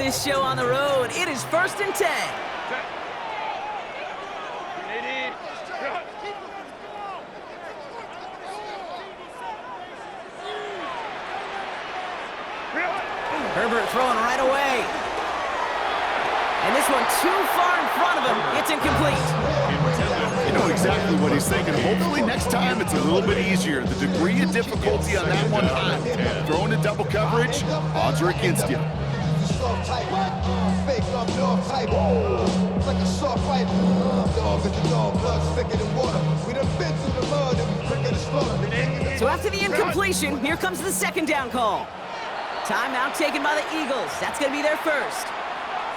this show on the road. It is 1st and 10. Herbert throwing right away. And this one too far in front of him. It's incomplete. You know exactly what he's thinking. Hopefully next time it's a little bit easier. The degree of difficulty on that one high. Throwing to double coverage, odds are against you. So after the incompletion, here comes the 2nd down call. Timeout taken by the Eagles. That's going to be their first.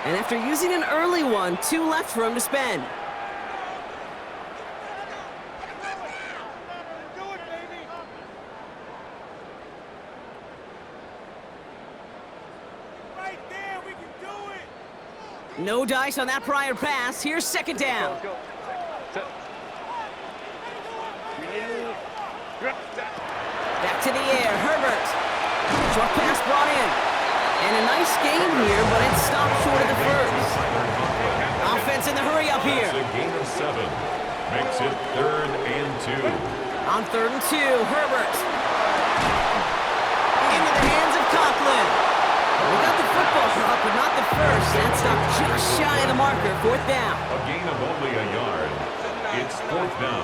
And after using an early one, 2 left for him to spend. No dice on that prior pass. Here's 2nd down. Back to the air. Herbert. Short pass brought in. And a nice game here, but it stopped short of the first. Offense in the hurry up here. It's a gain of 7. Makes it 3rd and 2. On 3rd and 2, Herbert. Into the hands of Conklin. We got the football drop, but not the first. That stopped just shy of the marker. 4th down. A gain of only a yard. It's 4th down.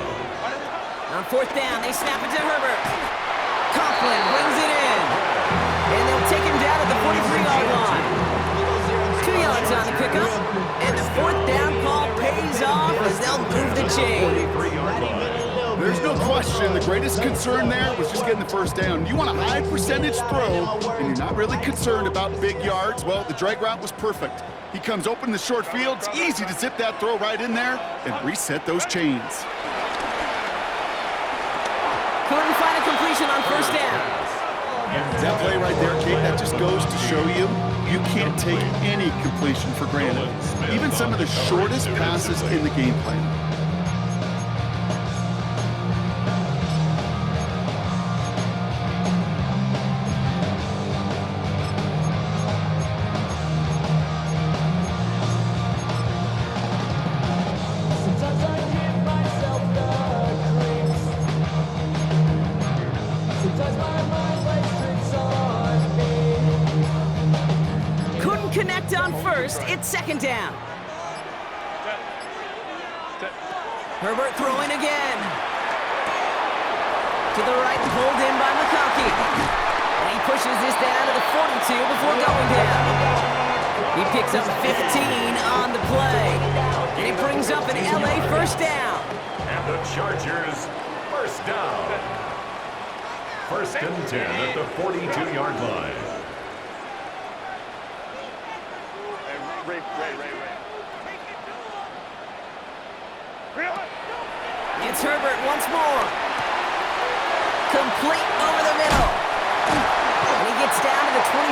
On 4th down, they snap it to Herbert. Conklin brings it in. And they'll take him down at the 43-yard line. 2 yards on the pickup. And the 4th down call pays off as they'll move the chain. There's no question the greatest concern there was just getting the 1st down. You want a high percentage throw, and you're not really concerned about big yards. Well, the drag route was perfect. He comes open in the short field. It's easy to zip that throw right in there and reset those chains. Couldn't find a completion on 1st down. That play right there, Kate, that just goes to show you can't take any completion for granted. Even some of the shortest passes in the game plan. Connect on 1st, it's 2nd down. Herbert throwing again. To the right, pulled in by McConkey. And he pushes this down to the 42 before going down. He picks up 15 on the play. And he brings up an LA 1st down. And the Chargers 1st down. 1st and 10 at the 42-yard line. It's Herbert once more. Complete over the middle. And he gets down to the 24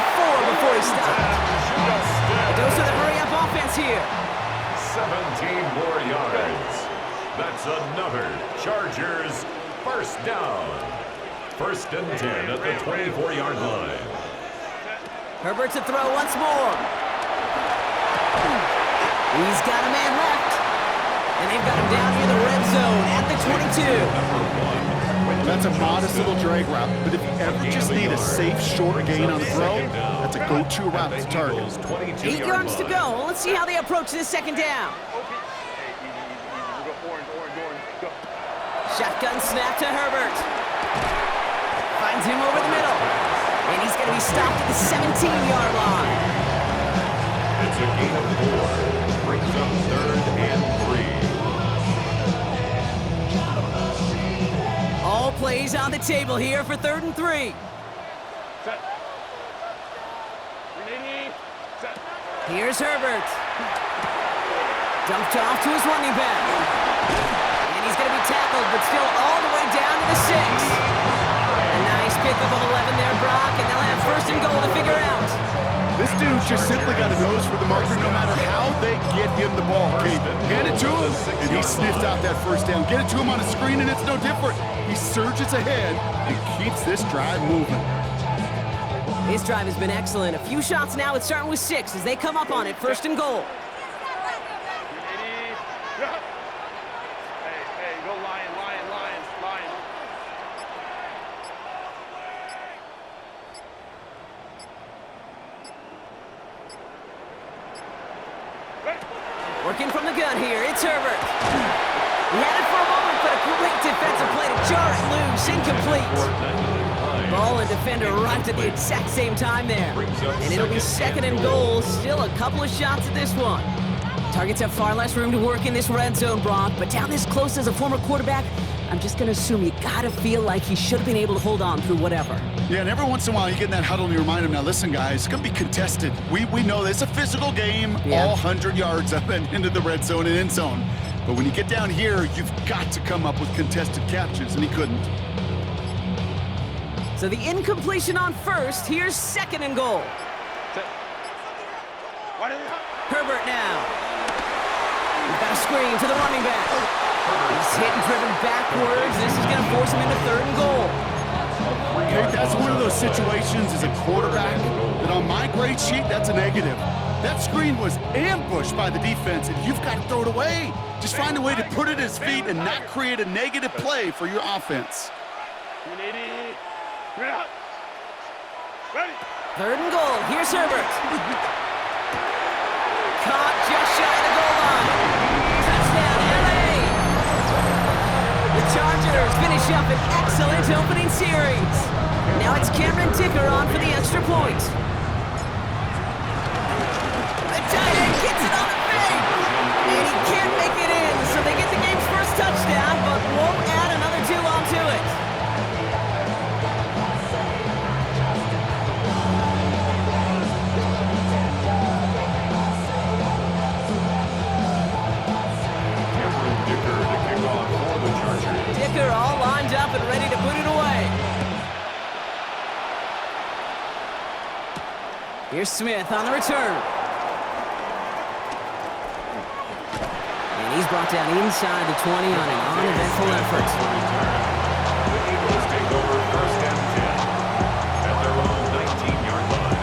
before he stops. A dose of the hurry-up offense here. 17 more yards. That's another Chargers 1st down. 1st and 10 at the 24-yard line. Herbert to throw once more. He's got a man left. And they've got him down near the red zone at the 22. That's a modest little drag route, but if you ever just need a safe, short gain on the throw, that's a go-to route to target. 8 yards to go. Let's see how they approach this 2nd down. Shotgun snap to Herbert. Finds him over the middle. And he's going to be stopped at the 17-yard line. It's a gain of 4. Brings up 3rd and 3. All plays on the table here for 3rd and 3. Here's Herbert. Dumped off to his running back. And he's going to be tackled, but still all the way down to the 6. A nice pickup of 11 there, Brock, and they'll have 1st and goal to figure out. This dude just simply got a nose for the marker no matter how they get him the ball. Okay, hand it to him, and he sniffs out that 1st down. Get it to him on a screen, and it's no different. He surges ahead and keeps this drive moving. This drive has been excellent. A few shots now. It's starting with 6 as they come up on it. First and goal. Hey, go Lion. Working from the gun here. It's Herbert. He had it for a moment, but a great defensive play to jar it loose. Incomplete. Ball and defender arrived at the exact same time there. And it'll be second and goal. Still a couple of shots at this one. Targets have far less room to work in this red zone, Brock. But down this close as a former quarterback, I'm just going to assume you got to feel like he should have been able to hold on through whatever. Yeah, and every once in a while you get in that huddle and you remind him, now listen, guys, it's going to be contested. We know this. It's a physical game, all 100 yards up and into the red zone and end zone. But when you get down here, you've got to come up with contested catches, and he couldn't. So the incompletion on first. Here's second and goal. Herbert now. We've got a screen to the running back. He's hit and driven backwards. This is going to force him into third and goal. Okay, that's one of those situations as a quarterback that on my grade sheet, that's a negative. That screen was ambushed by the defense, and you've got to throw it away. Just find a way to put it at his feet and not create a negative play for your offense. Third and goal. Here's Herbert. Caught just shy of the goal line. Touchdown, LA! The Chargers finish up an excellent opening series. Now it's Cameron Dicker on for the extra point. The tight end gets it on the fake. And he can't make it in, so they get the game's first touchdown, but won't add another 2 onto it. Dicker all lined up and ready to put it away. Here's Smith on the return. And he's brought down inside the 20 on an uneventful effort. The Eagles take over first and 10 at their own 19-yard line.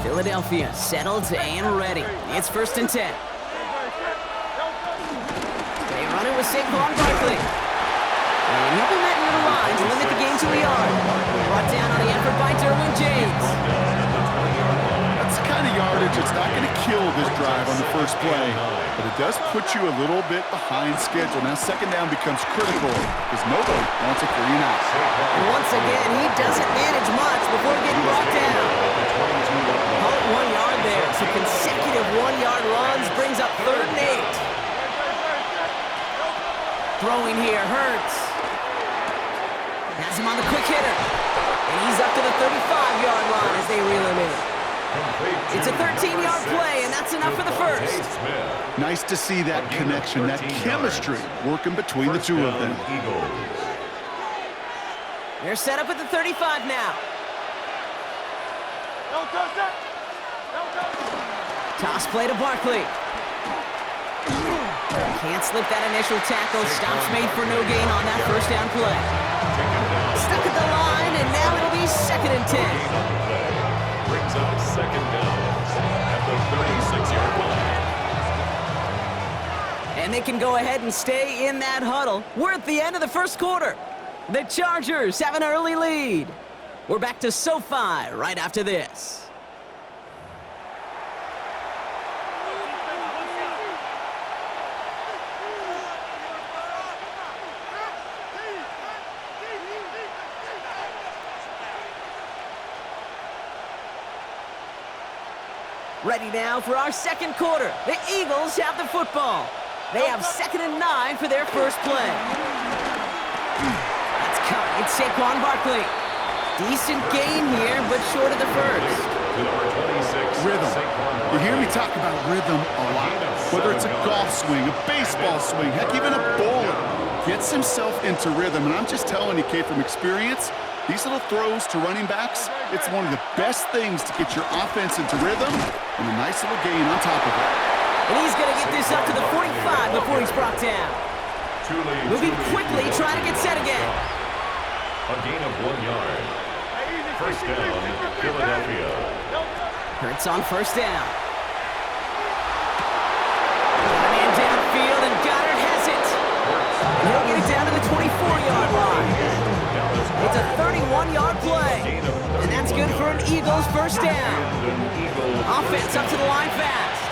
Philadelphia settled and ready. It's first and 10. They run it with Saquon Barkley. And he'll be met near the line to limit the game to a yard. Brought down on the effort by Derwin James. That's the kind of yardage that's not going to kill this drive on the first play, but it does put you a little bit behind schedule. Now second down becomes critical because nobody wants a 3-and-out. And once again, he doesn't manage much before getting brought down. Call it 1 yard there. So consecutive 1-yard runs brings up third and 8. Throwing here hurts. Has him on the quick hitter. And he's up to the 35-yard line as they reel him in. It's a 13-yard play, and that's enough for the first. Nice to see that connection, that chemistry working between the two of them. They're set up at the 35 now. Toss play to Barkley. Can't slip that initial tackle. Stops made for no gain on that first down play. Stuck at the line, and now it'll be second and 10. Brings up second down at the 36-yard line. And they can go ahead and stay in that huddle. We're at the end of the first quarter. The Chargers have an early lead. We're back to SoFi right after this. Ready now for our second quarter. The Eagles have the football. They have second and 9 for their first play. That's caught. It's Saquon Barkley. Decent gain here, but short of the first. Rhythm. You hear me talk about rhythm a lot. Whether it's a golf swing, a baseball swing, heck, even a bowler gets himself into rhythm. And I'm just telling you, Kate, from experience, These little throws to running backs, it's one of the best things to get your offense into rhythm and a nice little gain on top of it. And he's going to get this up to the 45 before he's brought down. Moving quickly, trying to get set again. A gain of 1 yard. First down, Philadelphia. Hurts on first down. Man downfield, and Goddard has it. And he'll get it down to the 24-yard line. It's a 31-yard play. And that's good for an Eagles first down. Offense up to the line fast.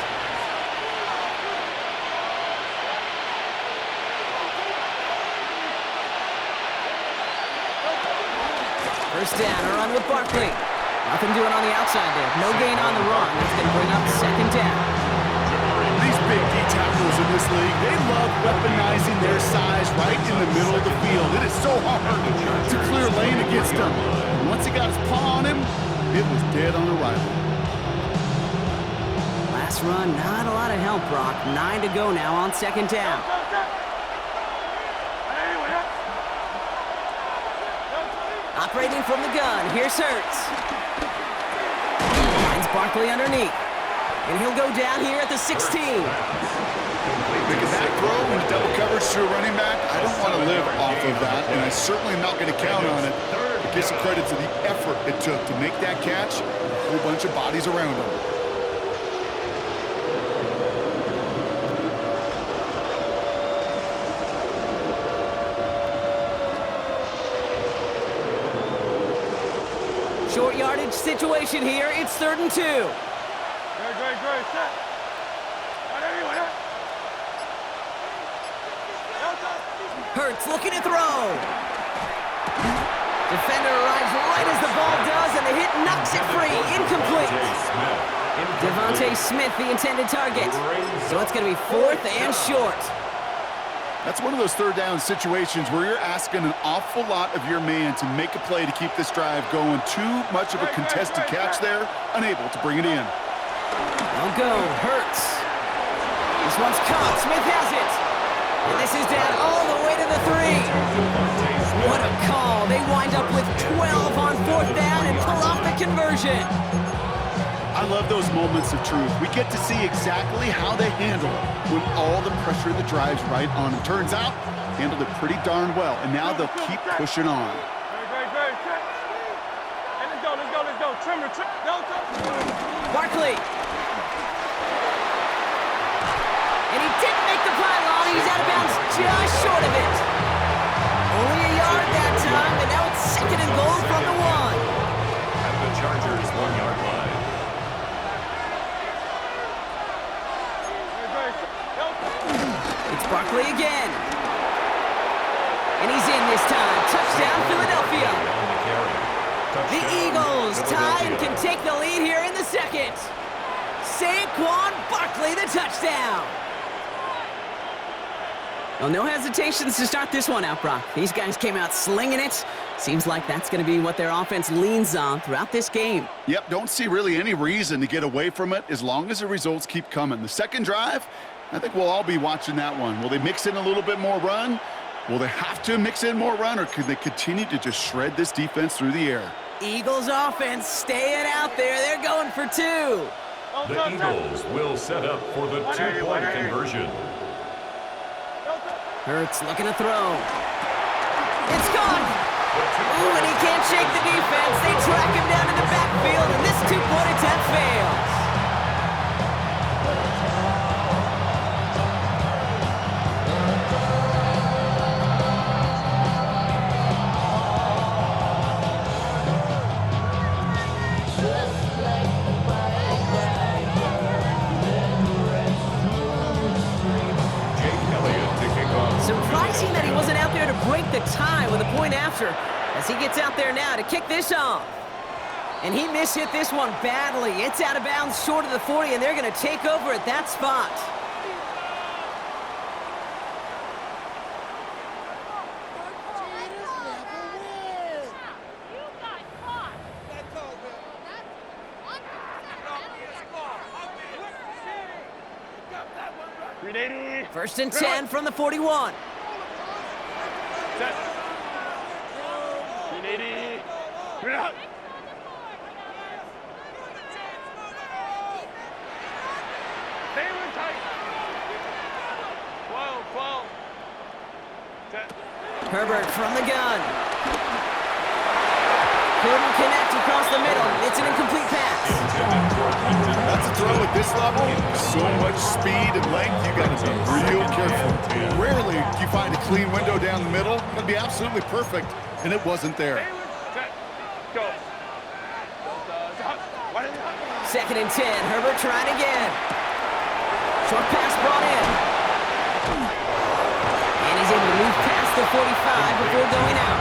First down, a run with Barkley. Nothing doing on the outside there. No gain on the run. That's going to bring up second down. These big D tackles in this league, they love weaponizing their size right in the middle of the field. It is so hard to clear lane against them. And once he got his paw on him, it was dead on arrival. Last run, not a lot of help, Brock. 9 to go now on second down. Operating from the gun, here's Hurts. Finds Barkley underneath. And he'll go down here at the 16. Making that throw into double coverage to a running back, I don't want to live off of that, and I certainly am not going to count on it. But give some credit to the effort it took to make that catch, and a whole bunch of bodies around him. Short yardage situation here. It's 3rd and 2. Great. Set. Hurts looking to throw. Defender arrives right as the ball does, and the hit knocks it free. Incomplete. Devontae Smith, the intended target. So it's going to be 4th and short. That's one of those third down situations where you're asking an awful lot of your man to make a play to keep this drive going. Too much of a contested catch there, unable to bring it in. They'll go, Hurts. This one's caught, Smith has it. And this is down all the way to the 3. What a call. They wind up with 12 on 4th down and pull off the conversion. I love those moments of truth. We get to see exactly how they handle it when all the pressure that drives right on them. Turns out, handled it pretty darn well, and now they'll keep pushing on. Great. And let's go. Trimmer. Barkley. And he didn't make the pylon. He's out of bounds just short of it. Only a yard that time, and now it's 2nd and goal from the 1. At the Chargers' 1-yard line. It's Barkley again. And he's in this time. Touchdown, Philadelphia. The Eagles tie and can take the lead here in the 2nd. Saquon Barkley, the touchdown. Well, no hesitations to start this one out, Brock. These guys came out slinging it. Seems like that's going to be what their offense leans on throughout this game. Yep, don't see really any reason to get away from it as long as the results keep coming. The second drive, I think we'll all be watching that one. Will they mix in a little bit more run? Will they have to mix in more run, or could they continue to just shred this defense through the air? Eagles offense staying out there. They're going for 2. The Eagles will set up for the 2-point conversion. Hurts looking to throw. It's gone. Ooh, and he can't shake the defense. They track him down in the backfield, and this 2-point attempt fails. Surprising that he wasn't out there to break the tie with a point after, as he gets out there now to kick this off. And he mishit this one badly. It's out of bounds short of the 40, and they're going to take over at that spot. First and 10 from the 41. Set. Bring it up. Stay with tight. 12. Herbert from the gun. Couldn't connect across the middle. It's an incomplete pass. That's a throw at this level. So much speed and length, you got to be real careful. Rarely do you find a clean window down the middle. That'd be absolutely perfect, and it wasn't there. Set. Go. 2nd and 10. Herbert trying again. Short pass brought in. And he's able to move past the 45 before going out.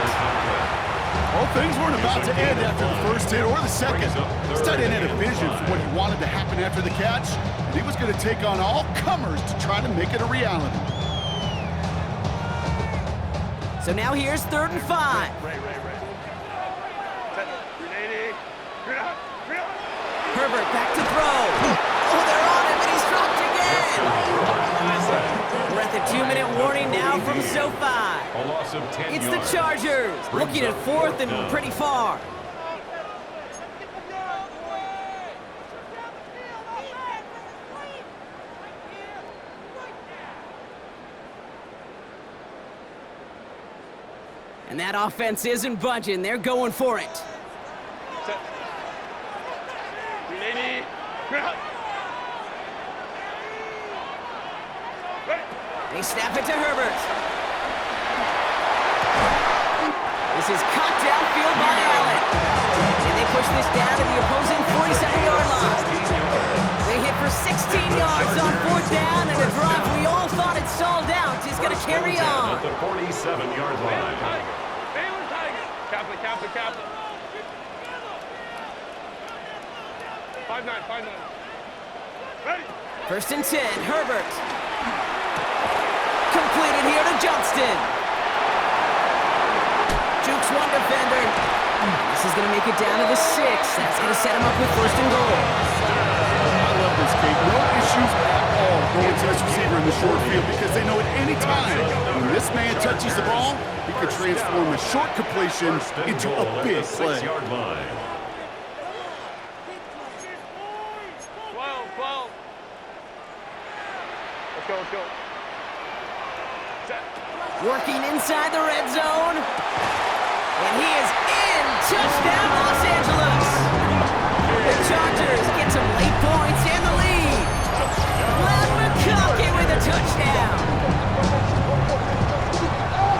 Well, things weren't about to end after the first hit or the second. This tight end had a vision for what he wanted to happen after the catch, and he was going to take on all comers to try to make it a reality. So now here's 3rd and 5. Herbert back to throw. Oh, they're on him, and he's dropped again. We're at the 2-minute warning now from SoFi. A loss of 10 It's yards. the Chargers, looking at 4th and pretty far. And that offense isn't budging. They're going for it. They snap it to Herbert. This is caught downfield by Allen. And they push this down to the opposing 47-yard line. They hit for 16 yards on 4th down, and a drive we all thought had stalled out is going to carry on. At the 47-yard line. Captain. 5-9. Ready. 1st and 10, Herbert. Completed here to Johnston. Jukes one defender. This is going to make it down to the 6. That's going to set him up with 1st and goal. I love this, Kate. No issues at all going to this receiver in the short field because they know at any time when this man touches the ball, he could transform a short completion into a big play. 6-yard line. 12. Let's go. Set. Working inside the red zone. And he is in. Touchdown, Los Angeles. The Chargers get some late points in the lead. Glenn McConkey with a touchdown.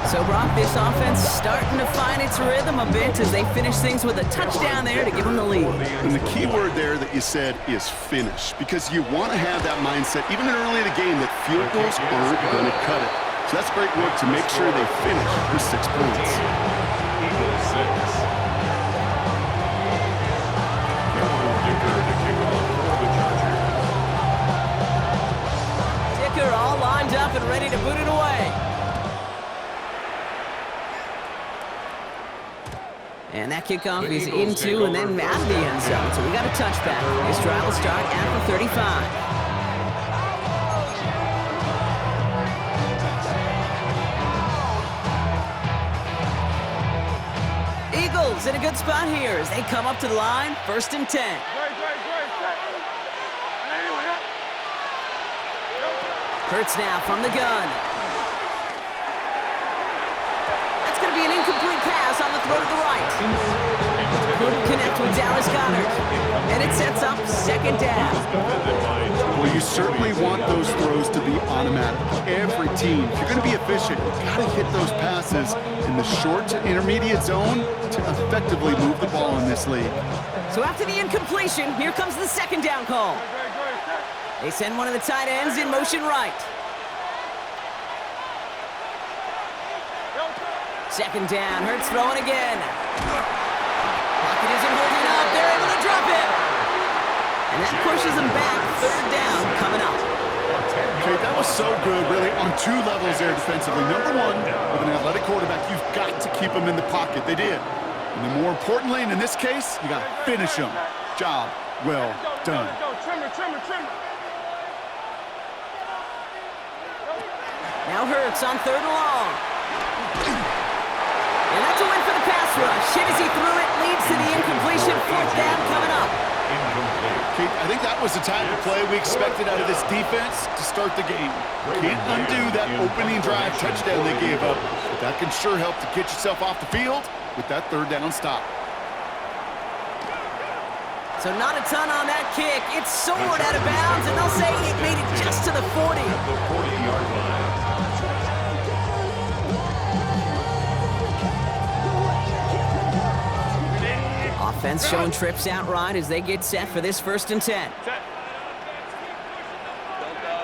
So, Brock, this offense starting to find its rhythm a bit as they finish things with a touchdown there to give them the lead. And the key word there that you said is finish, because you want to have that mindset, even early in the game, that field goals aren't going to cut it. So that's great work to make sure they finish with 6 points. Eagles 6. Dicker to kick off for the Chargers. Dicker all lined up and ready to boot it away. And that kickoff is into and then out of the end zone. So we got a touchback. This drive will start at the 35. Eagles in a good spot here as they come up to the line. 1st and 10. Great. Hurts now from the gun. That's going to be an incomplete pass on the throw to the right. Couldn't connect with Dallas Goedert. And it sets up 2nd down. Well, you certainly want those throws to be automatic. Every team, if you're going to be efficient, you've got to hit those passes in the short to intermediate zone to effectively move the ball in this league. So after the incompletion, here comes the 2nd down call. They send one of the tight ends in motion right. 2nd down, Hurts throwing again. Pocket isn't holding up, they're able to drop it. And that pushes them back, 3rd down coming up. Okay, that was so good, really, on 2 levels there defensively. Number 1, with an athletic quarterback, you've got to keep him in the pocket. They did. And then more importantly, and in this case, you got to finish him. Job well done. Trimmer. Now Hurts on 3rd and long. And that's to win for the pass rush. Hit as he threw it, leads to the incompletion. Fourth down coming up. Incomplete. Keith, I think that was the type of play we expected out of this defense to start the game. Can't undo that opening drive touchdown they gave up, but that can sure help to get yourself off the field with that third down stop. So not a ton on that kick. It's soared out of bounds, and they'll say it made it just to the 40. At the 40-yard line. Offense showing trips out right as they get set for this 1st and 10. Set.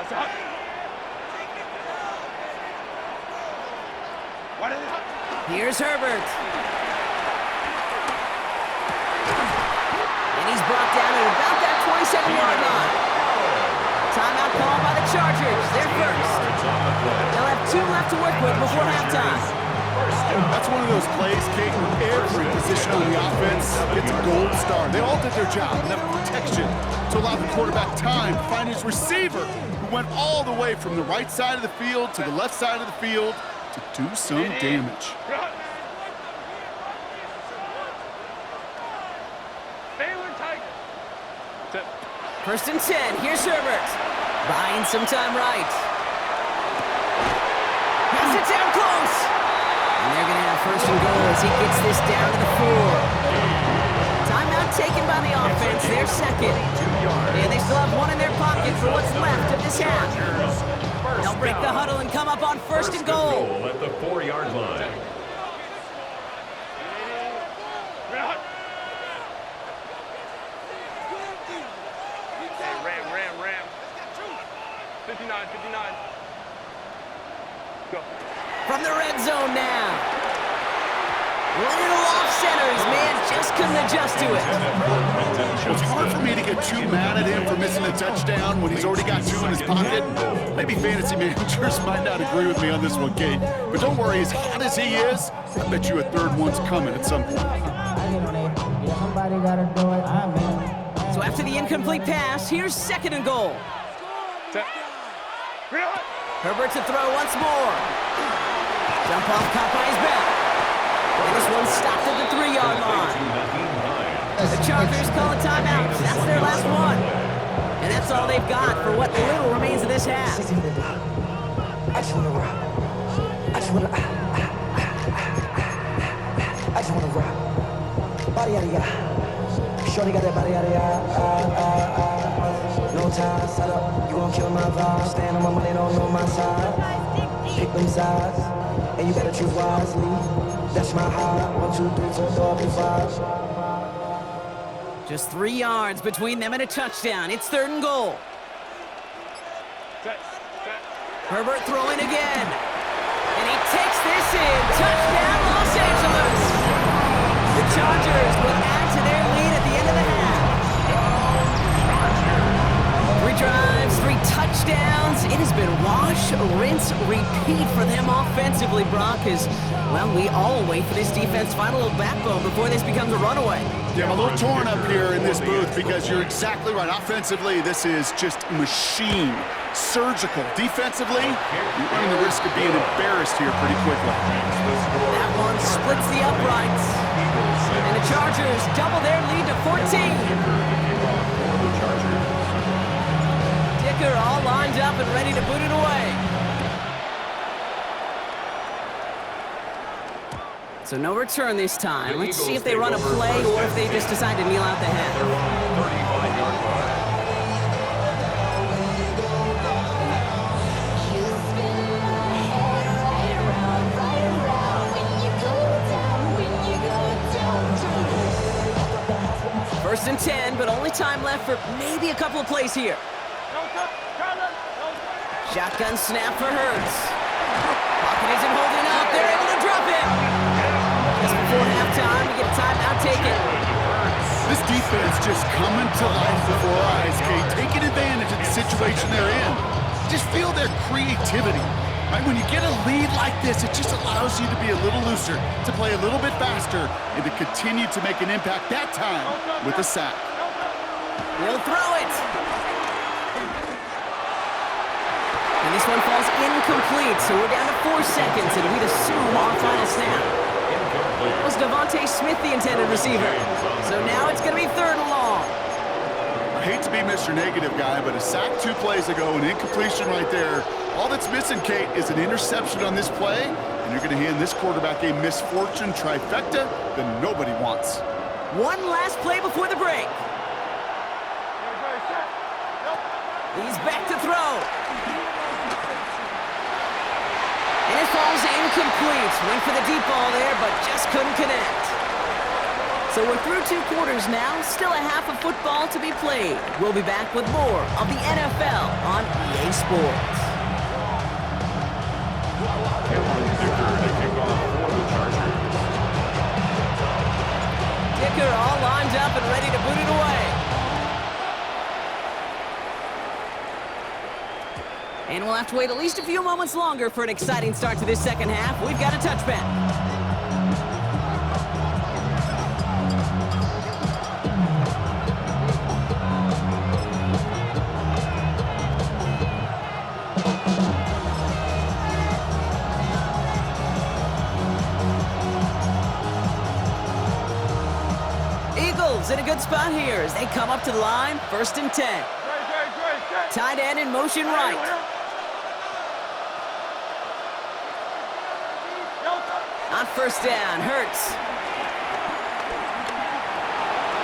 Stop. What is it? Here's Herbert. And he's brought down at about that 27-yard line. Timeout called by the Chargers. They're first. They'll have 2 left to work with before halftime. That's one of those plays, Kate, where every position on the offense gets a gold star. They all did their job, enough protection to allow the quarterback time to find his receiver, who went all the way from the right side of the field to the left side of the field to do some damage. Set. 1st and 10. Here's Herbert. Buying some time right. Pass it down close. And they're going to have 1st and goal as he gets this down to the 4. Timeout taken by the offense. They're second. And they still have 1 in their pocket for what's left of this half. They'll break the huddle and come up on 1st and goal. At the 4-yard line. Ram. 59. Go. From the red zone now. Little off centers, man, just couldn't adjust to it. Well, it's hard for me to get too mad at him for missing a touchdown when he's already got 2 in his pocket. Maybe fantasy managers might not agree with me on this one, Kate. But don't worry, as hot as he is, I bet you a 3rd one's coming at some point. So after the incomplete pass, here's 2nd and goal. Set. Herbert to throw once more. Jump off, caught by his back. And this one stopped at the 3-yard line. The Chargers call a timeout. That's their last one. And that's all they've got for what little remains of this half. I just wanna rock. I just wanna rock. Body out of ya. Shorty got that body out of ya. No time, set up. You gon' kill my vibe. Stand on my money, don't know my side. Pick them sides, and you better choose wisely. That's my high. 1, 2, 3, 4, 5. Just 3 yards between them and a touchdown. It's 3rd and goal. Set. Herbert throwing again. And he takes this in. Touchdown, Los Angeles. The Chargers will add to their lead at the end of the half. 3 drives, 3 touchdowns. It has been wash, rinse, repeat for them offensively, Brock, as, well, we all wait for this defense to find a little backbone before this becomes a runaway. Yeah, I'm a little torn up here in this booth because you're exactly right. Offensively, this is just a machine. Surgical. Defensively, you're running the risk of being embarrassed here pretty quickly. That one splits the uprights. And the Chargers double their lead to 14. Dicker all lined up and ready to boot it away. So no return this time. Let's see if they run a play or if they just decide to kneel out the half. 35-yard line. First and 10, but only time left for maybe a couple of plays here. Shotgun snap for Hurts. Pocket isn't holding up. They're able to drop him. Just before halftime, we get a timeout taken. This defense just coming to life before our eyes, Kate, taking advantage of the situation they're in. Just feel their creativity. Right? When you get a lead like this, it just allows you to be a little looser, to play a little bit faster, and to continue to make an impact that time with a sack. He'll throw it. And this one falls incomplete, so we're down to 4 seconds, and we'd assume our final snap. Incomplete. Was Devontae Smith the intended receiver? So now it's going to be 3rd and long. I hate to be Mr. Negative guy, but a sack 2 plays ago, an incompletion right there. All that's missing, Kate, is an interception on this play, and you're going to hand this quarterback a misfortune trifecta that nobody wants. One last play before the break. He's back to throw. And it falls incomplete. Went for the deep ball there, but just couldn't connect. So we're through 2 quarters now. Still a half of football to be played. We'll be back with more of the NFL on EA Sports. Dicker all lined up and ready to boot it away. And we'll have to wait at least a few moments longer for an exciting start to this second half. We've got a touchback. Eagles in a good spot here as they come up to the line, 1st and 10. Tight end in motion right. On 1st down, Hurts.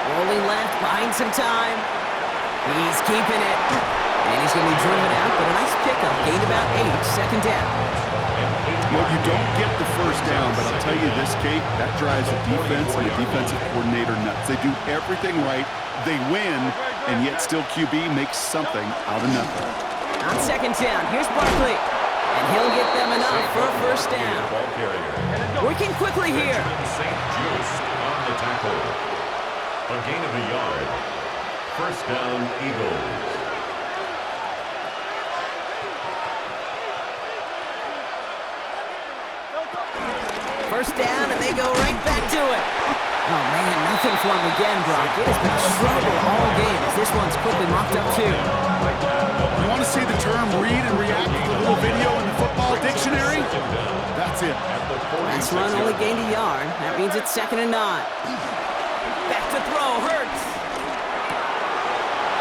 Rolling left, buying some time. He's keeping it. And he's going to be driven out, but a nice pickup. Gained about 8, 2nd down. Well, you don't get the 1st down, but I'll tell you this, Kate, that drives the defense and the defensive coordinator nuts. They do everything right. They win, and yet still QB makes something out of nothing. On 2nd down, here's Barkley. And he'll get them enough for a 1st down. Working quickly here. St. Just on the tackle. A gain of a yard. 1st down, Eagles. 1st down, and they go right back to it. Oh, man, nothing for him again, Brock. It has been a struggle all game as this one's quickly mocked up, too. You want to see the term read and react to the little video in the football dictionary? That's it. Last run only gained a yard. That means it's 2nd and 9. Back to throw, Hurts.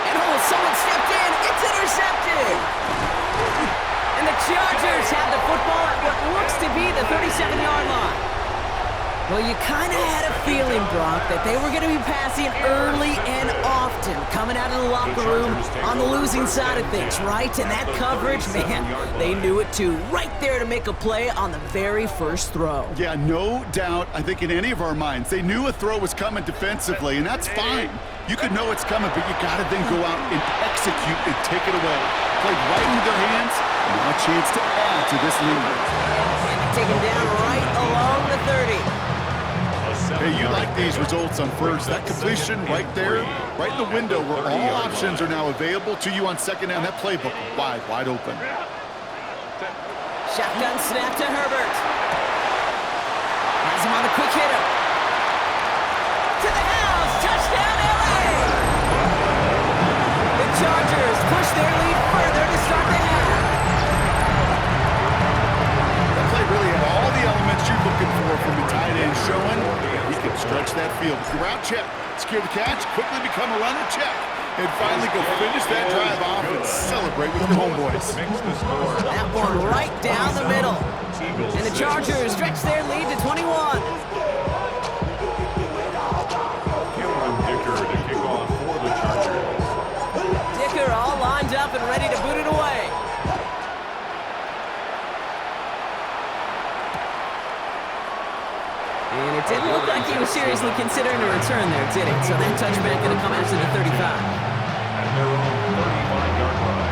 And oh, someone stepped in. It's intercepted. And the Chargers have the football at what looks to be the 37-yard line. Well, you kind of had a feeling, Brock, that they were going to be passing early and often, coming out of the locker room on the losing side of things, right? And that coverage, man, they knew it too. Right there to make a play on the very 1st throw. Yeah, no doubt. I think in any of our minds, they knew a throw was coming defensively, and that's fine. You could know it's coming, but you got to then go out and execute and take it away. Played right into their hands, and now a chance to add to this lead. And taken down right along the 30. Hey, you like these results on 1st. That completion right there, right in the window where all options are now available to you on 2nd down. That playbook wide open. Shotgun snap to Herbert. Has him on the quick hitter. To the house. Touchdown, LA! The Chargers push their lead further to start the half. That play really had all the elements you're looking for from a tight end showing. He can stretch that field. Route check, secure the catch, quickly become a runner check, and finally go finish that drive off and celebrate with your homeboys. That one right down the middle. And the Chargers stretch their lead to 21. Dicker to kick off for the Chargers. Dicker all lined up and ready to boot it away. And it didn't look like he was seriously considering a return there, did it? So that touchback going to come out to the 35. At their own 35-yard line.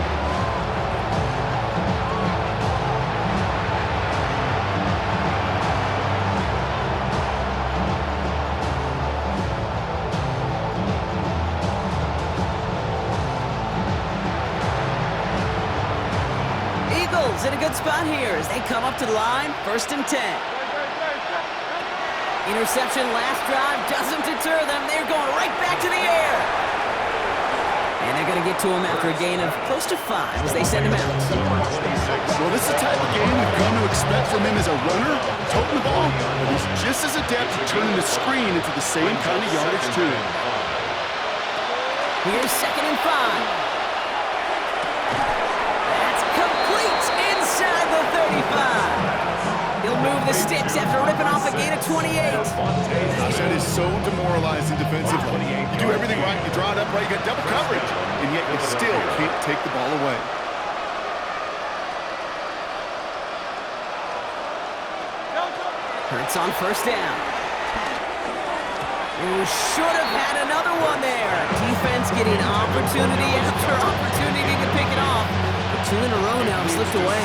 Eagles in a good spot here as they come up to the line, 1st and 10. Interception last drive doesn't deter them. They're going right back to the air. And they're They're going to get to him after a gain of close to 5 as they send him out. Well, this is the type of game we've come to expect from him as a runner, toting the ball, but he's just as adept at turning the screen into the same kind of yardage, too. Here's 2nd and 5. That's complete inside the 35. He'll move the sticks after ripping off a gain of 28. Gosh, that is so demoralizing defensively. You do everything right, you draw it up right, you got double coverage, and yet you still can't take the ball away. Hurts on 1st down. Who should have had another one there. Defense getting opportunity after opportunity to pick it off. But 2 in a row now slipped away.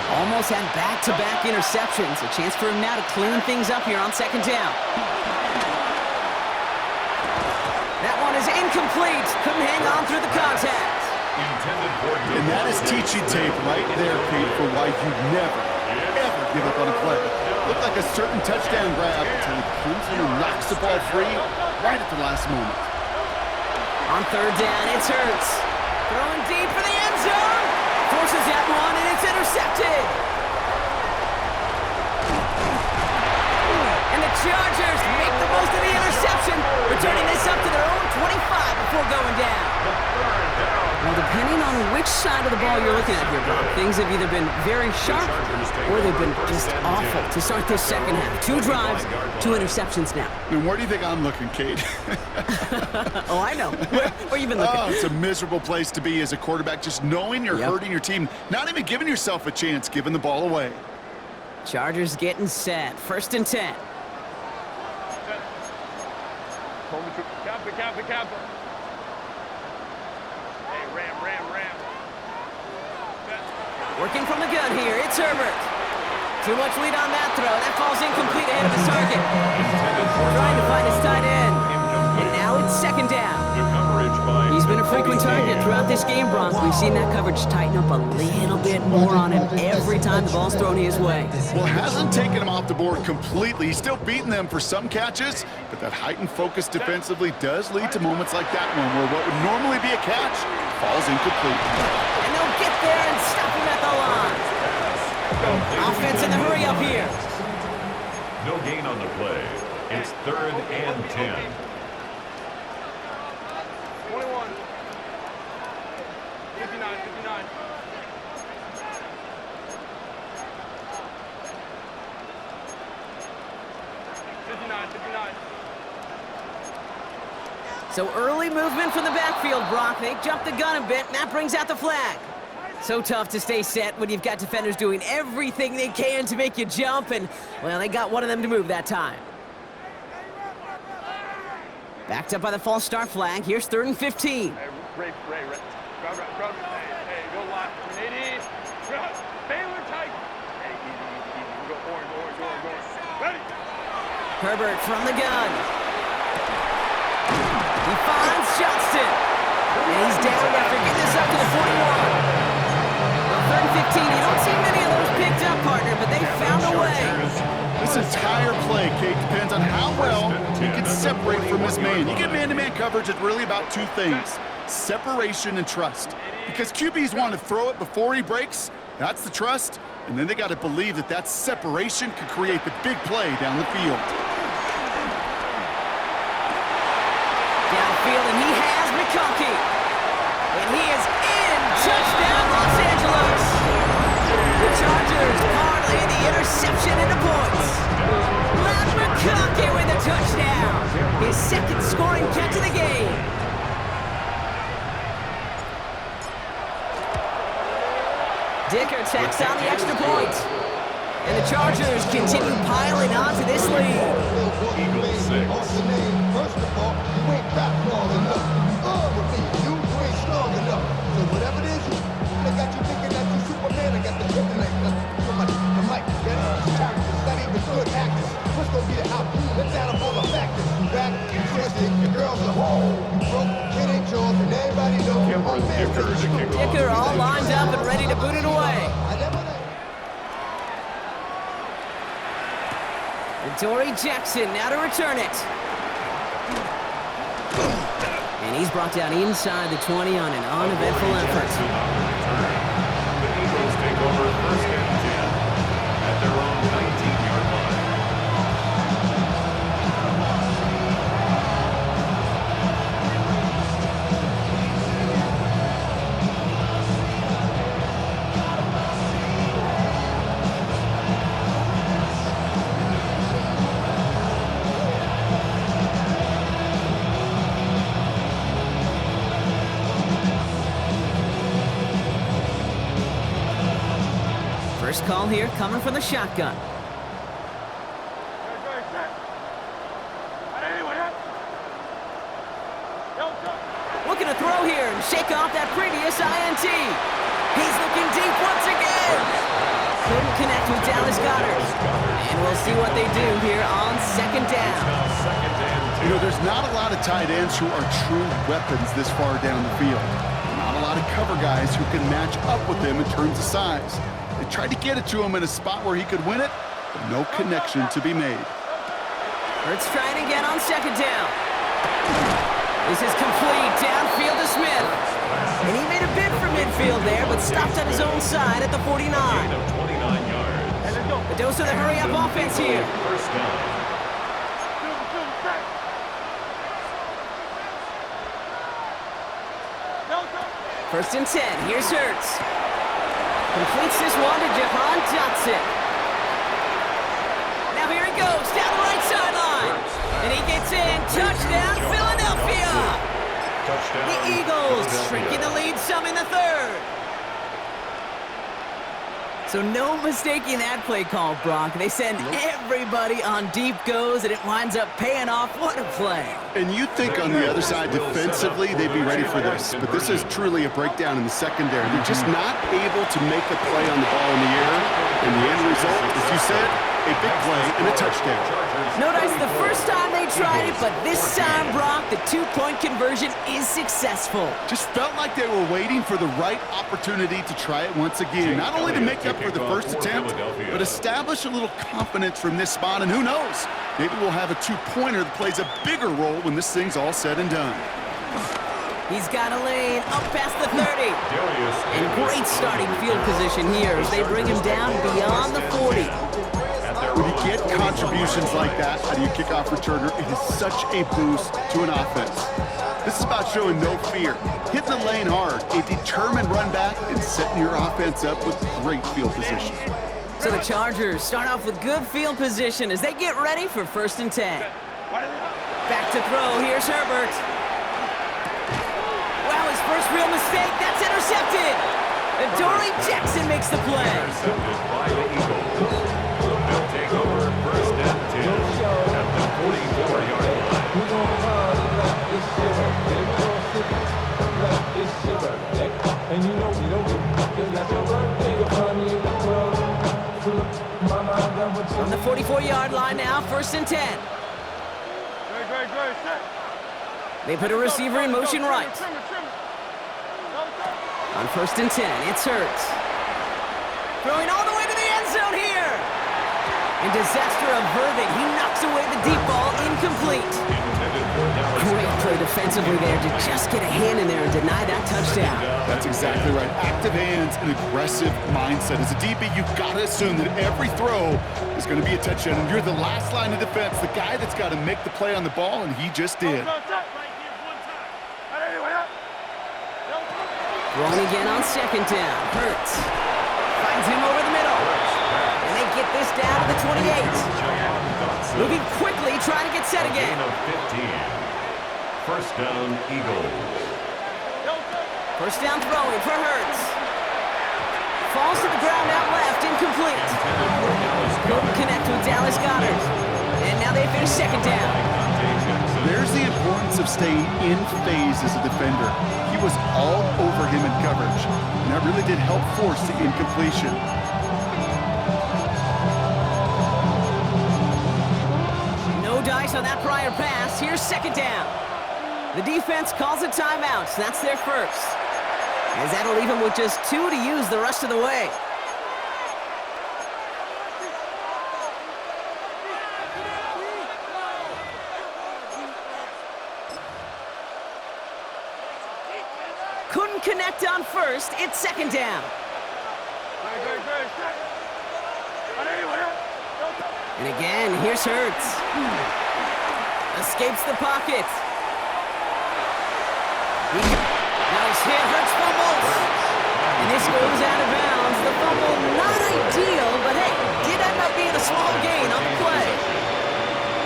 Almost had back-to-back interceptions. A chance for him now to clean things up here on 2nd down. That one is incomplete. Couldn't hang on through the contact. And that is teaching tape right there, Pete, for why you never, ever give up on a play. Looked like a certain touchdown grab until he comes in and knocks the ball free right at the last moment. On 3rd down, it's Hurts. Throwing deep for the end zone. Forces that one, and it's intercepted. And the Chargers make the most of the interception, returning this up to their own 25 before going down. Well, depending on which side of the ball you're looking at here, Bob, things have either been very sharp or they've been just awful to start this 2nd half. 2 drives, 2 interceptions now. And where do you think I'm looking, Kate? Oh, I know. Where you been looking? Oh, it's a miserable place to be as a quarterback, just knowing you're hurting your team, not even giving yourself a chance, giving the ball away. Chargers getting set. 1st and 10. Kappa. Hey, ram. Working from the gun here, it's Herbert. Too much lead on that throw. That falls incomplete ahead of his target. Trying to find his tight end. And now it's 2nd down. He's been a frequent target throughout this game, Bronx. We've seen that coverage tighten up a little bit more on him every time the ball's thrown his way. Well, it hasn't taken him off the board completely. He's still beating them for some catches, but that heightened focus defensively does lead to moments like that one where what would normally be a catch falls incomplete. And they'll get there and stop him at the line. Offense in the hurry up here. No gain on the play. It's 3rd and 10. 21. 59. 59. So early movement from the backfield, Brock. They jumped the gun a bit, and that brings out the flag. So tough to stay set when you've got defenders doing everything they can to make you jump, and, well, they got one of them to move that time. Backed up by the false start flag. Here's 3rd and 15. Hey, Ray. Grab. Hey, go lock. 80. Baylor tight. Hey, easy. We go orange. Ready. Herbert from the gun. He finds Johnston. And he's down after getting this up to the 41. On 3rd and 15, you don't see many of those picked up, partner, but they found a way. This entire play, Kate, depends on how well he can separate from his man. You get man-to-man coverage, it's really about 2 things, separation and trust. Because QBs want to throw it before he breaks, that's the trust, and then they got to believe that that separation could create the big play down the field. Downfield, and he has McConkey. And he is in. Touchdown, Los Angeles. The Chargers parlay the interception into points. Matt McConkey with a touchdown. His 2nd scoring catch of the game. Dicker tacks on the extra point. And the Chargers continue piling on to this lead. Eagles 6. First of all, you ain't rap long enough. With me, you ain't strong enough. So whatever it is, I got you thinking that you Superman. I got the kryptonite the mic. Get characters, not even good actors. What's gonna be the outcome? Let's add up all the factors. Rap, twisted, your girls are whole. Broke, kid ain't yours, and everybody knows you're my man. Dicker all lined up and ready to boot it away. And Dory Jackson now to return it. And he's brought down inside the 20 on an uneventful effort. The Eagles take over first and 10 at their own 19-yard line. First call here coming from the shotgun. Looking to throw here and shake off that previous INT. He's looking deep once again. Couldn't connect with Dallas Goedert. And we'll see what they do here on second down. You know, there's not a lot of tight ends who are true weapons this far down the field. Not a lot of cover guys who can match up with them in terms of size. They tried to get it to him in a spot where he could win it, but no connection to be made. Hurts trying again on second down. This is complete, downfield to Smith. And he made a bid for midfield there, but stopped on his own side at the 49. The dose of the hurry-up offense here. First down. First and 10, here's Hurts. Completes this one to Jahan Dotson. Now here he goes, down the right sideline. And he gets in, touchdown, Philadelphia. Touchdown. The Eagles shrinking the lead some in the third. So no mistaking that play call, Brock. They send everybody on deep goes, and it winds up paying off. What a play. And you'd think on the other side defensively they'd be ready for this, but this is truly a breakdown in the secondary. They're just not able to make a play on the ball in the air, and the end result, as you said, a big play and a touchdown. No dice the first time they tried it, but this time, Brock, the two-point conversion is successful. Just felt like they were waiting for the right opportunity to try it once again. Not only to make up for the first attempt, but establish a little confidence from this spot. And who knows, maybe we'll have a two-pointer that plays a bigger role when this thing's all said and done. He's got a lane up past the 30. And great starting field position here as they bring him down beyond the 40. When you get contributions like that out of your kickoff returner, it is such a boost to an offense. This is about showing no fear, hitting the lane hard, a determined run back, and setting your offense up with great field position. So the Chargers start off with good field position as they get ready for first and 10. Back to throw, here's Herbert. Wow, his first real mistake, that's intercepted. And Dory Jackson makes the play. Intercepted by the Eagles. They'll take over first and 10 at the 44-yard From the 44-yard line now, first and 10. They put a receiver in motion right. On first and 10, it's Hurts. Throwing all the way to the end zone here. And disaster averted. He knocks away the deep ball, incomplete. Great play defensively there to just get a hand in there and deny that touchdown. That's exactly right. Active hands and aggressive mindset. As a DB, you've got to assume that every throw is going to be a touchdown. And you're the last line of defense, the guy that's got to make the play on the ball, and he just did. Rolling again on second down. Hurts finds him over the middle. And they get this down to the 28. Moving quickly, trying to get set again. Gain of 15. First down, Eagles. First down throwing for Hurts. Falls to the ground out left, incomplete. Couldn't connect with Dallas Goedert. And now they finish second down. There's the importance of staying in phase as a defender. He was all over him in coverage, and that really did help force the incompletion. No dice on that prior pass. Here's second down. The defense calls a timeout. That's their first. As that'll leave them with just 2 to use the rest of the way. first. It's second down. And again, here's Hurts. Escapes the pocket. Nice hit, Hurts fumbles. And this goes out of bounds. The fumble, not ideal, but hey, did end up being a small gain on the play.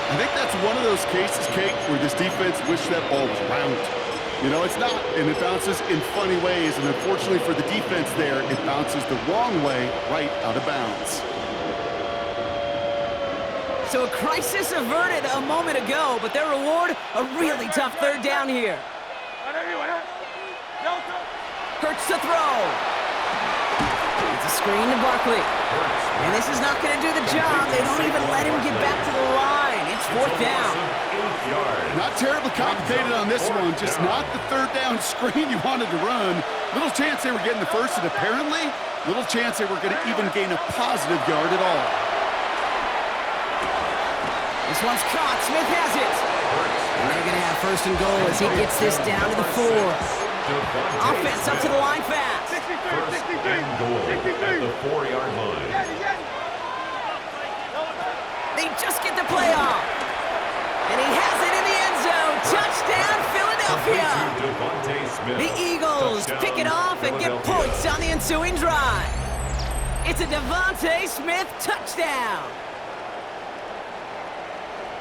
I think that's one of those cases, Kate, where this defense wished that ball was round. You know, it's not, and it bounces in funny ways, and unfortunately for the defense there, it bounces the wrong way right out of bounds. So a crisis averted a moment ago, but their reward, a really tough third down here. Hurts to throw. It's a screen to Barkley. And this is not going to do the job. They don't even let him get back to the line. It's fourth down. Not terribly complicated on this one, just not the third down screen you wanted to run. Little chance they were getting the first, and apparently, little chance they were going to even gain a positive yard at all. This one's caught. Smith has it. And they're going to have first and goal as he gets this down to the 4. Offense up to the line fast. First and goal at the 4-yard line. They just get the play off. And he has it in the end zone. Touchdown, Philadelphia. The Eagles pick it off and get points on the ensuing drive. It's a Devontae Smith touchdown.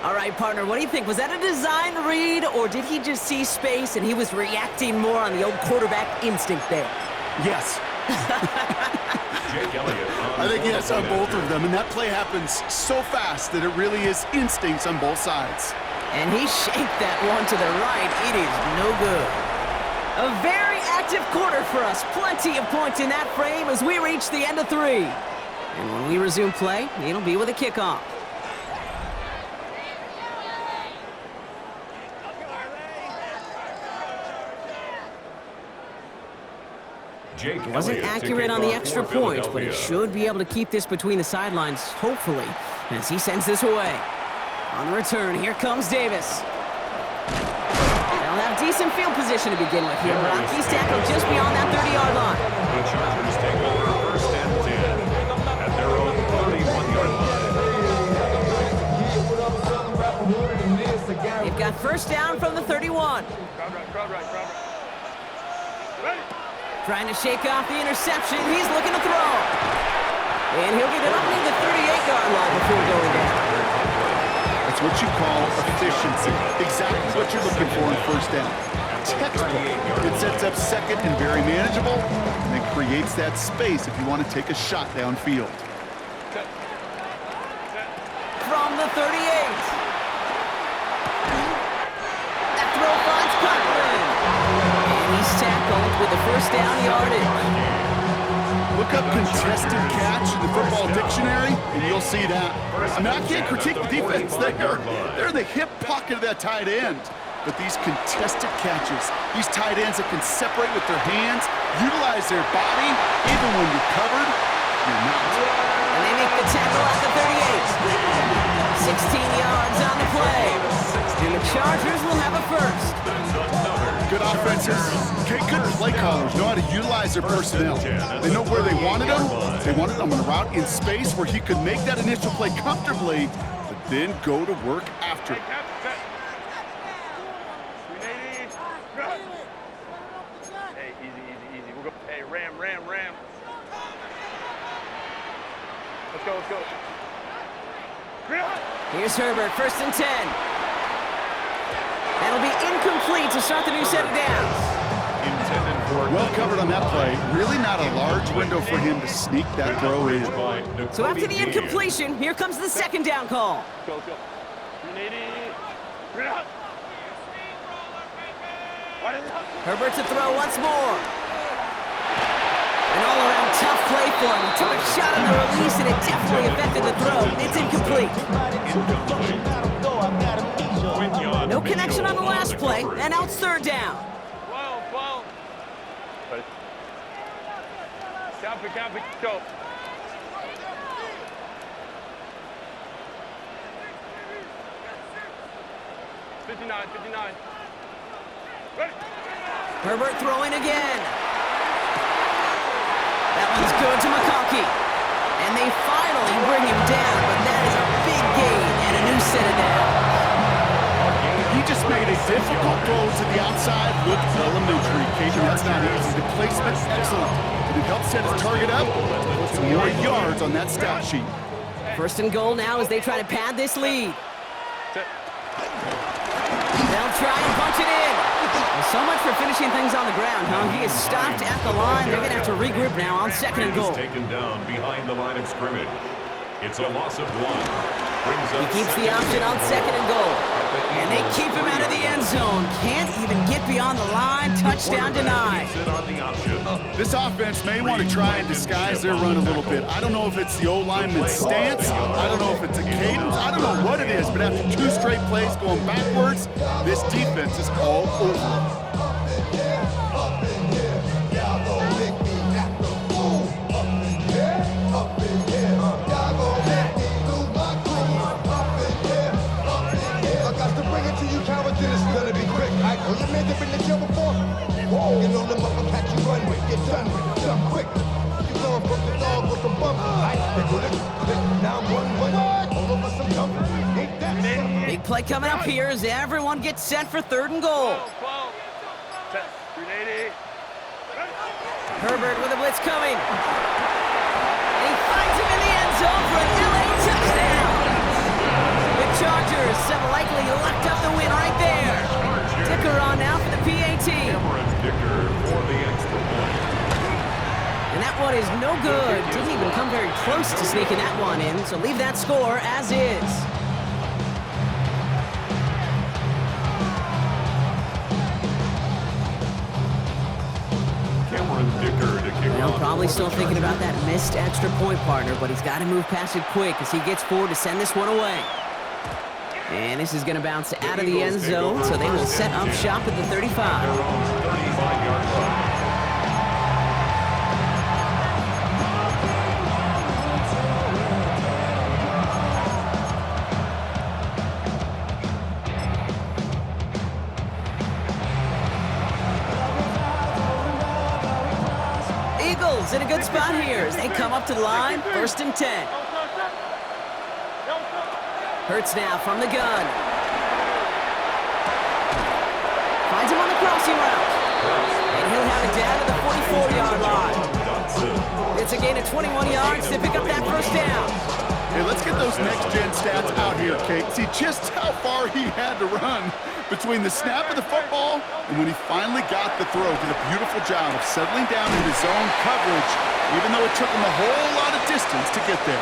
All right, partner, what do you think? Was that a design read, or did he just see space and he was reacting more on the old quarterback instinct there? Yes. I think yes on both of them, and that play happens so fast that it really is instincts on both sides. And he shaped that one to the right. It is no good. A very active quarter for us. Plenty of points in that frame as we reach the end of 3. And when we resume play, it'll be with a kickoff. Wasn't accurate on the extra point, but he should be able to keep this between the sidelines, hopefully, as he sends this away. On the return, here comes Davis. They'll have decent field position to begin with here. He's tackled just beyond that 30-yard line. The Chargers take over first and 10 at their own 31-yard line. They've got first down from the 31. Trying to shake off the interception. He's looking to throw. And he'll get it up near the 38-yard line before going down. That's what you call efficiency. Exactly what you're looking for in first down. Textbook. It sets up second and very manageable, and then creates that space if you want to take a shot downfield. From the 38. That throw finds Conklin. And he's tackled with the first down yardage. Look up contested catch in the football dictionary, and you'll see that. I mean, I can't critique the defense. They're in the hip pocket of that tight end. But these contested catches, these tight ends that can separate with their hands, utilize their body, even when you're covered, you're not. And they make the tackle at the 38. 16 yards on the play. And the Chargers will have a first. Good offenses, good play callers know how to utilize their personnel. They know where they wanted them. They wanted them on a route in space where he could make that initial play comfortably, but then go to work after it. Hey, easy. We'll go. Hey, ram. Let's go. Here's Herbert, first and 10. That'll be incomplete to start the new set of downs. Well covered on that play. Really not a large window for him to sneak that throw in. So after the incompletion, here comes the second down call. Go. Herbert to throw once more. An all-around tough play for him. He took a shot on the release, and it definitely affected the throw. It's incomplete. No connection on the last play, and now it's third down. 12. Copy. Go. $59. Ready. Herbert throwing again. He's good to McConkey. And they finally bring him down, but that is a big gain and a new set of downs. He just made a difficult throw to the outside look elementary. Cajun, that's not easy. The placement's excellent. Did it help set his target up? Put some more yards on that stat sheet. First and goal now as they try to pad this lead. They'll try and punch it in. Well, so much for finishing things on the ground, huh? He is stopped at the line. They're going to have to regroup now on second and goal. Taken down behind the line of scrimmage. It's a loss of 1. He keeps the option on second and goal. And they keep him out of the end zone. Can't even get beyond the line. Touchdown denied. This offense may want to try and disguise their run a little bit. I don't know if it's the O-lineman's stance. I don't know if it's a cadence. I don't know what it is. But after 2 straight plays going backwards, this defense is all over. Get on them up and catch you run with. Get done with. Done quick. You know I'm from the dog with the bump. Now I'm 1-1. Hold over some jumping. Ain't that Big play coming up here as everyone gets set for third and goal. 380. Herbert with a blitz coming. And he finds him in the end zone for an LA touchdown. The Chargers have likely locked up the win right there. Dicker on now for the PAT. Dicker for the extra point. And that one is no good. Didn't even come very close to sneaking that one in, so leave that score as is. Well, probably still thinking about that missed extra point, partner, but he's got to move past it quick as he gets forward to send this one away. And this is going to bounce out of the end zone, so they will set up shop at the 35. Eagles in a good spot here as they come up to the line, 1st and 10. Hurts now from the gun. Finds him on the crossing route. And he'll have it down to the 44-yard line. It's a gain of 21 yards to pick up that first down. Hey, let's get those next-gen stats out here, Kate. See just how far he had to run between the snap of the football and when he finally got the throw. Did a beautiful job of settling down into zone coverage, even though it took him a whole lot of distance to get there.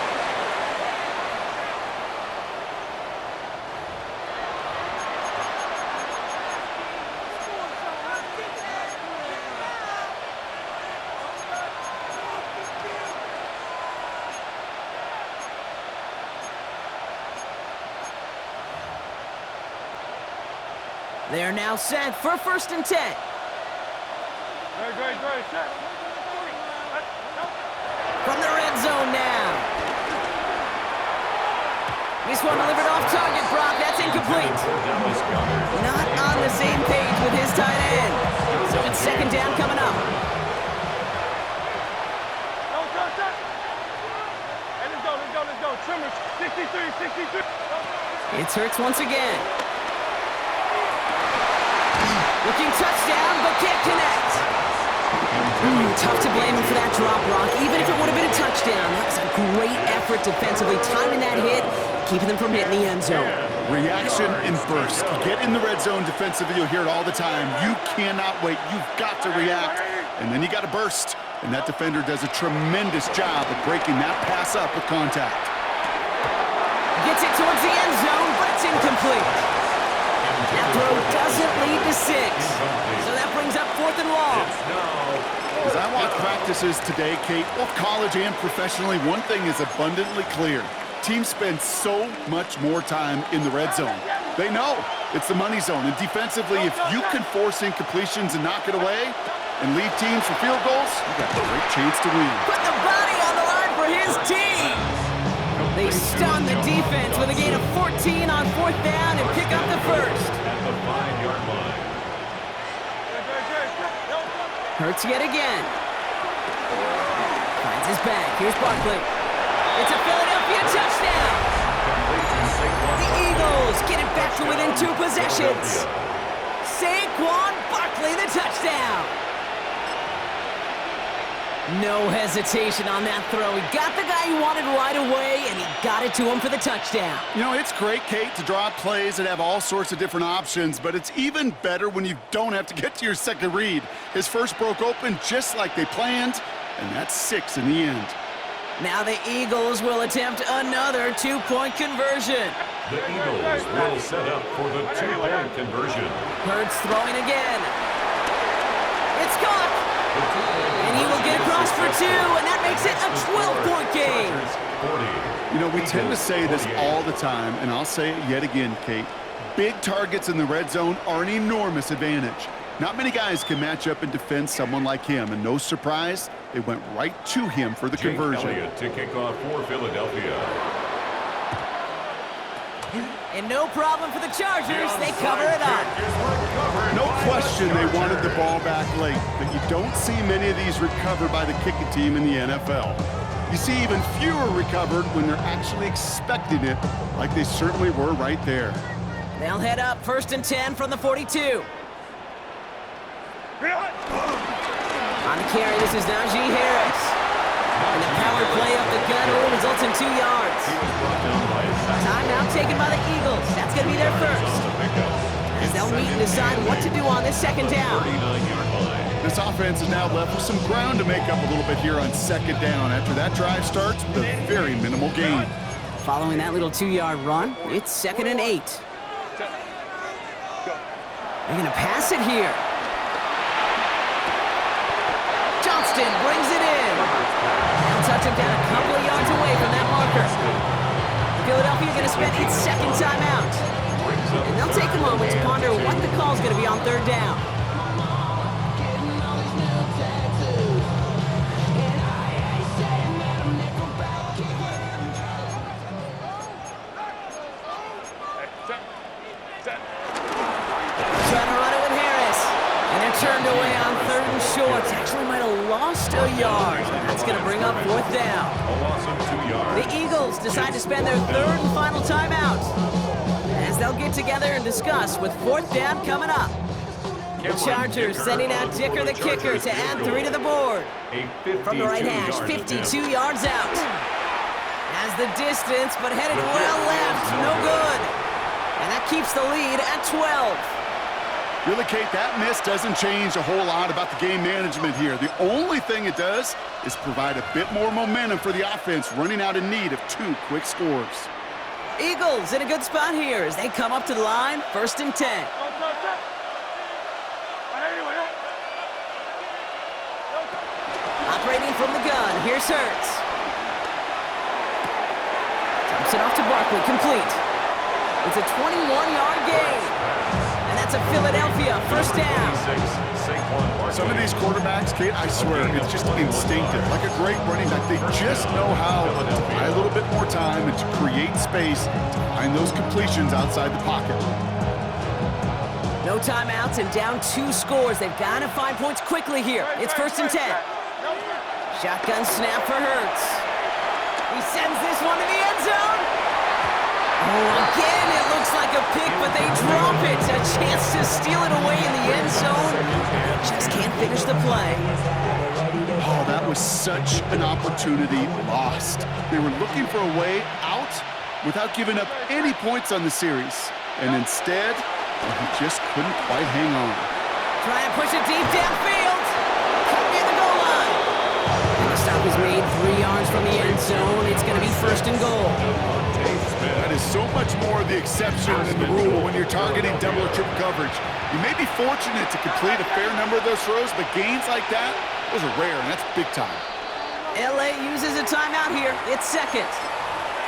They're now set for 1st and 10. Great, set. From the red zone now. This one delivered off target, Brock. That's incomplete. Not on the same page with his tight end. So it's 2nd down coming up. Hey, let's go. Trimmers, 63. It's Hurts once again. Looking touchdown, but can't connect. Tough to blame him for that drop, Brock. Even if it would have been a touchdown, that was a great effort defensively, timing that hit, keeping them from hitting the end zone. Reaction and burst. You get in the red zone defensively, you'll hear it all the time. You cannot wait. You've got to react. And then you got to burst. And that defender does a tremendous job of breaking that pass up with contact. Gets it towards the end zone, but it's incomplete. That throw doesn't lead to 6. So that brings up 4th and long. As I watch practices today, Kate, both college and professionally, one thing is abundantly clear. Teams spend so much more time in the red zone. They know it's the money zone. And defensively, if you can force incompletions and knock it away and lead teams for field goals, you got a great chance to win. Put the body on the line for his team. They stun the defense with a gain of 14 on 4th down and pick up the first. At the 5-yard line. Hurts yet again. is back. Here's Barkley. It's a Philadelphia touchdown. The Eagles get it back to within 2 possessions. Saquon Barkley, the touchdown. No hesitation on that throw. He got the guy he wanted right away, and he got it to him for the touchdown. You know, it's great, Kate, to draw up plays that have all sorts of different options, but it's even better when you don't have to get to your second read. His first broke open just like they planned, and that's 6 in the end. Now the Eagles will attempt another 2-point conversion. The Eagles will set up for the 2-point conversion. Hurts throwing again. It's caught. And he will get across for 2, and that makes it a 12-point game. You know, we tend to say this all the time, and I'll say it yet again, Kate. Big targets in the red zone are an enormous advantage. Not many guys can match up and defend someone like him, and no surprise, they went right to him for the conversion. Elliott to kick off for Philadelphia. And no problem for the Chargers. They cover it up. No question they wanted the ball back late, but you don't see many of these recovered by the kicking team in the NFL. You see even fewer recovered when they're actually expecting it, like they certainly were right there. They'll head up 1st and 10 from the 42. On the carry, this is Najee Harris. And the power play up the gut only results in 2 yards. Timeout taken by the Eagles. That's going to be their first. As they'll meet and decide what to do on this second down. This offense is now left with some ground to make up a little bit here on second down after that drive starts with a very minimal gain. Following that little 2-yard run, it's 2nd and 8. They're going to pass it here. Johnston brings it in. They'll touch him down a couple of yards away from that marker. Philadelphia going to spend its second timeout. And they'll take a moment to ponder what the call is going to be on 3rd down. Trying to run it with Harris. And they're turned away on 3rd and short. Actually might have lost a yard. That's going to bring up 4th down. A loss of 2 yards. The Eagles decide to spend their 3rd and final timeout. As they'll get together and discuss with 4th down coming up. The Chargers sending out Dicker the kicker to add 3 to the board. From the right hash, 52 yards out. Has the distance, but headed well left. No good. And that keeps the lead at 12. Really, Kate, that miss doesn't change a whole lot about the game management here. The only thing it does is provide a bit more momentum for the offense running out in need of 2 quick scores. Eagles in a good spot here as they come up to the line, 1st and 10. Operating from the gun, here's Hurts. Dumps it off to Barkley, complete. It's a 21-yard gain. And that's a Philadelphia 1st down. Some of these quarterbacks, Kate, I swear, it's just instinctive. Like a great running back, they just know how to buy a little bit more time and to create space to find those completions outside the pocket. No timeouts and down 2 scores. They've got to find points quickly here. It's 1st and 10. Shotgun snap for Hurts. He sends this one to the end zone. Oh, again, it looks like a pick, but they drop it. A chance to steal it away in the end zone. Just can't finish the play. Oh, that was such an opportunity lost. They were looking for a way out without giving up any points on the series. And instead, he just couldn't quite hang on. Try and push it deep downfield. Cut near the goal line. And the stop is made 3 yards from the end zone. It's going to be 1st and goal. That is so much more the exception than the rule when you're targeting double or triple coverage. You may be fortunate to complete a fair number of those throws, but gains like that, those are rare, and that's big time. LA uses a timeout here. It's 2nd.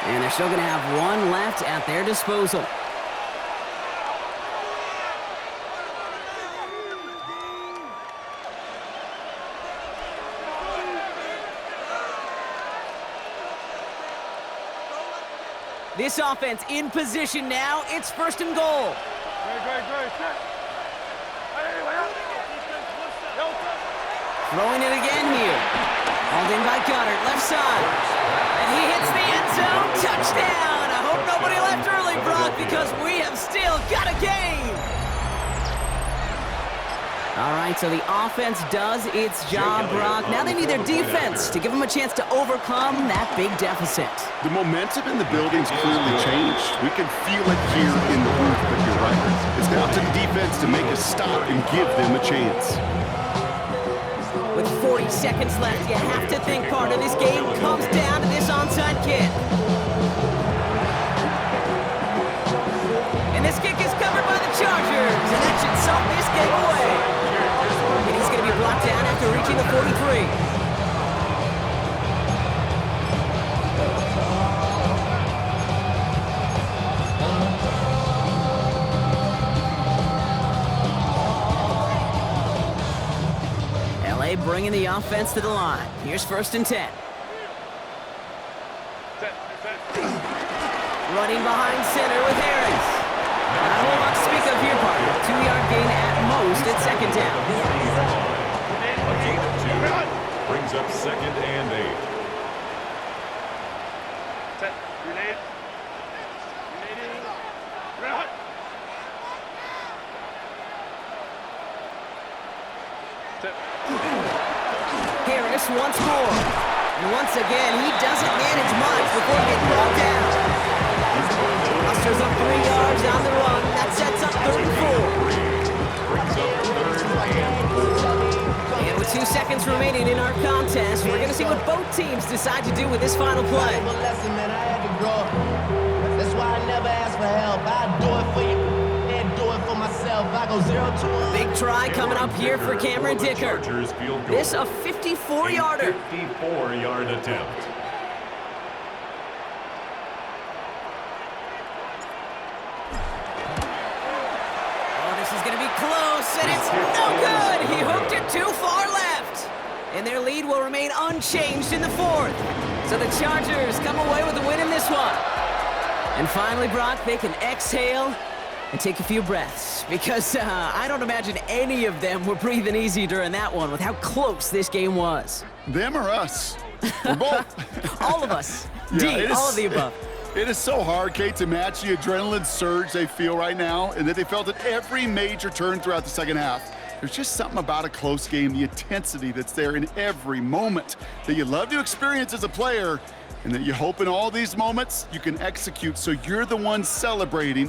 And they're still going to have 1 left at their disposal. This offense in position now. It's 1st and goal. Throwing it again here. Hauled in by right gutter, left side. And he hits the end zone. Touchdown! I hope nobody left early, Brock, because we have still got a game. All right, so the offense does its job, Brock. Now they need their defense to give them a chance to overcome that big deficit. The momentum in the building's clearly changed. We can feel it here in the booth, but you're right. It's now to the defense to make a stop and give them a chance. With 40 seconds left, you have to think part of this game comes down to this onside kick. And this kick is covered by the Chargers, and that should salt this game away. And he's going to be blocked down after reaching the 43. LA bringing the offense to the line. Here's 1st and 10. Running behind center with Harris. Not a whole lot to speak of here, partner. 2-yard gain at most at 2nd down. A gain of 2 brings up 2nd and 8. Set. Grenade. Grenading. Grenade. Set. Harris once more. And once again, he doesn't manage much before getting brought down. Musters up 3 yards on the run. That sets up 3rd and 4. Brings up 3rd and 4. And with 2 seconds remaining in our contest, we're going to see what both teams decide to do with this final play. Lesson, man, I had to grow. That's why I never ask for help. I do it for you and do it for myself. I go 0-1. Big try coming up here for Cameron Dicker. Chargers field goal. This a 54-yarder. 54-yard attempt. Close, and it's no good. He hooked it too far left. And their lead will remain unchanged in the 4th. So the Chargers come away with the win in this one. And finally, Brock, they can exhale and take a few breaths. Because I don't imagine any of them were breathing easy during that one with how close this game was. Them or us? We're both. All of us. Yeah, D, all of the above. It is so hard, Kate, to match the adrenaline surge they feel right now and that they felt at every major turn throughout the second half. There's just something about a close game, the intensity that's there in every moment that you love to experience as a player and that you hope in all these moments you can execute so you're the one celebrating